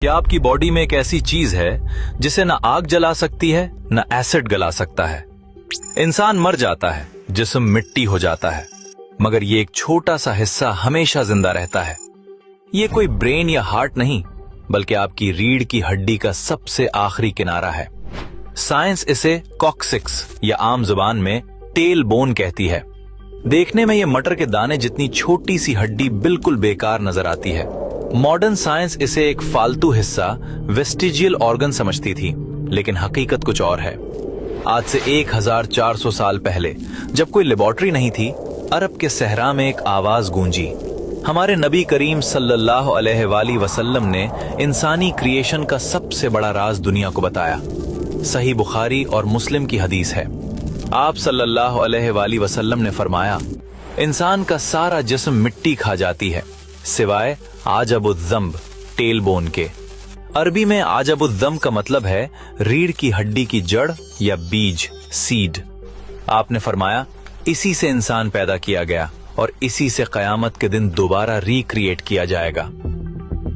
क्या आपकी बॉडी में एक ऐसी चीज है जिसे ना आग जला सकती है ना एसिड गला सकता है। इंसान मर जाता है, जिस्म मिट्टी हो जाता है, मगर ये एक छोटा सा हिस्सा हमेशा जिंदा रहता है। ये कोई ब्रेन या हार्ट नहीं, बल्कि आपकी रीढ़ की हड्डी का सबसे आखिरी किनारा है। साइंस इसे कॉक्सिक्स या आम जुबान में टेल बोन कहती है। देखने में ये मटर के दाने जितनी छोटी सी हड्डी बिल्कुल बेकार नजर आती है। मॉडर्न साइंस इसे एक फालतू हिस्सा वेस्टिजियल ऑर्गन समझती थी, लेकिन हकीकत कुछ और है। आज से 1400 साल पहले, जब कोई लेबोरेटरी नहीं थी, अरब के सहरा में एक आवाज गूंजी। हमारे नबी करीम सल्लल्लाहु अलैहि वसल्लम ने इंसानी क्रिएशन का सबसे बड़ा राज दुनिया को बताया। सही बुखारी और मुस्लिम की हदीस है। आप सल्लल्लाहु अलैहि वसल्लम ने फरमाया, इंसान का सारा जिस्म मिट्टी खा जाती है सिवाय आजबुद्दम्ब टेल बोन के। अरबी में आजबुद्दम्ब का मतलब है रीढ़ की हड्डी की जड़ या बीज, सीड। आपने फरमाया, इसी से इंसान पैदा किया गया और इसी से कयामत के दिन दोबारा रिक्रिएट किया जाएगा।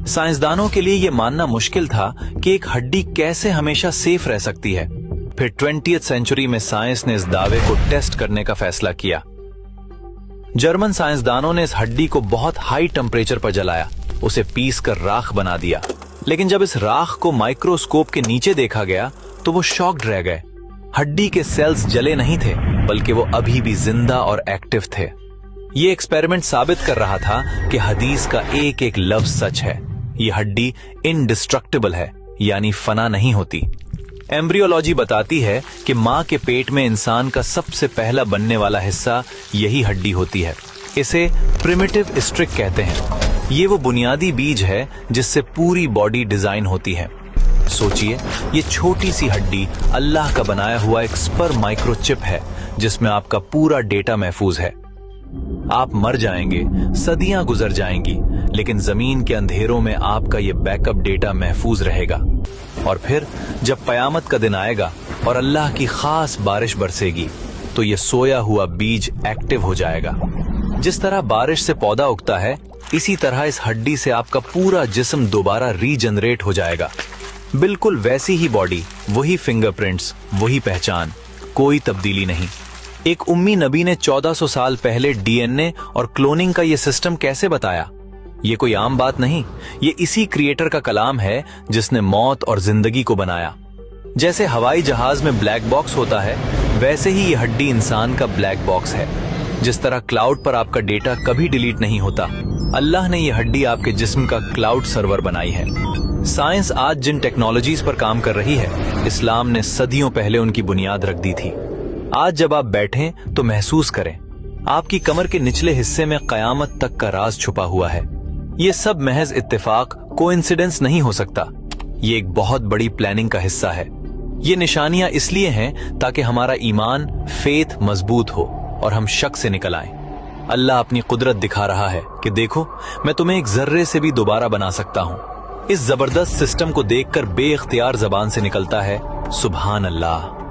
साइंसदानों के लिए यह मानना मुश्किल था कि एक हड्डी कैसे हमेशा सेफ रह सकती है। फिर 20वीं सेंचुरी में साइंस ने इस दावे को टेस्ट करने का फैसला किया। जर्मन साइंसदानों ने इस हड्डी को बहुत हाई टेम्परेचर पर जलाया, उसे पीस कर राख बना दिया। लेकिन जब इस राख को माइक्रोस्कोप के नीचे देखा गया तो वो शॉक्ड रह गए। हड्डी के सेल्स जले नहीं थे, बल्कि वो अभी भी जिंदा और एक्टिव थे। ये एक्सपेरिमेंट साबित कर रहा था कि हदीस का एक एक लफ्ज सच है। ये हड्डी इनडिस्ट्रक्टिबल है, यानी फना नहीं होती। एम्ब्रियोलॉजी बताती है कि मां के पेट में इंसान का सबसे पहला बनने वाला हिस्सा यही हड्डी होती है। इसे प्रिमिटिव स्ट्रिक कहते हैं। ये वो बुनियादी बीज है जिससे पूरी बॉडी डिजाइन होती है। सोचिए, ये छोटी सी हड्डी अल्लाह का बनाया हुआ एक स्पर्म माइक्रोचिप है, जिसमें आपका पूरा डेटा महफूज है। आप मर जाएंगे, सदियां गुजर जाएंगी, लेकिन जमीन के अंधेरों में आपका ये बैकअप डेटा महफूज रहेगा। और फिर जब कयामत का दिन आएगा और अल्लाह की खास बारिश बरसेगी, तो ये सोया हुआ बीज एक्टिव हो जाएगा। जिस तरह बारिश से पौधा उगता है, इसी तरह इस हड्डी से आपका पूरा जिस्म दोबारा रीजनरेट हो जाएगा। बिल्कुल वैसी ही बॉडी, वही फिंगरप्रिंट्स, वही पहचान, कोई तब्दीली नहीं। एक उम्मी नबी ने 1400 साल पहले डीएनए और क्लोनिंग का ये सिस्टम कैसे बताया? ये कोई आम बात नहीं, ये इसी क्रिएटर का कलाम है जिसने मौत और जिंदगी को बनाया। जैसे हवाई जहाज में ब्लैक बॉक्स होता है, वैसे ही ये हड्डी इंसान का ब्लैक बॉक्स है। जिस तरह क्लाउड पर आपका डेटा कभी डिलीट नहीं होता, अल्लाह ने यह हड्डी आपके जिस्म का क्लाउड सर्वर बनाई है। साइंस आज जिन टेक्नोलॉजीज पर काम कर रही है, इस्लाम ने सदियों पहले उनकी बुनियाद रख दी थी। आज जब आप बैठें तो महसूस करें, आपकी कमर के निचले हिस्से में कयामत तक का राज छुपा हुआ है। ये सब महज इत्तेफाक, कोइंसिडेंस नहीं हो सकता। ये एक बहुत बड़ी प्लानिंग का हिस्सा है। ये निशानियां इसलिए हैं ताकि हमारा ईमान, फेथ मजबूत हो और हम शक से निकल आएं। अल्लाह अपनी कुदरत दिखा रहा है कि देखो, मैं तुम्हें एक जर्रे से भी दोबारा बना सकता हूं। इस जबरदस्त सिस्टम को देखकर बेइख्तियार जबान से निकलता है, सुभान अल्लाह।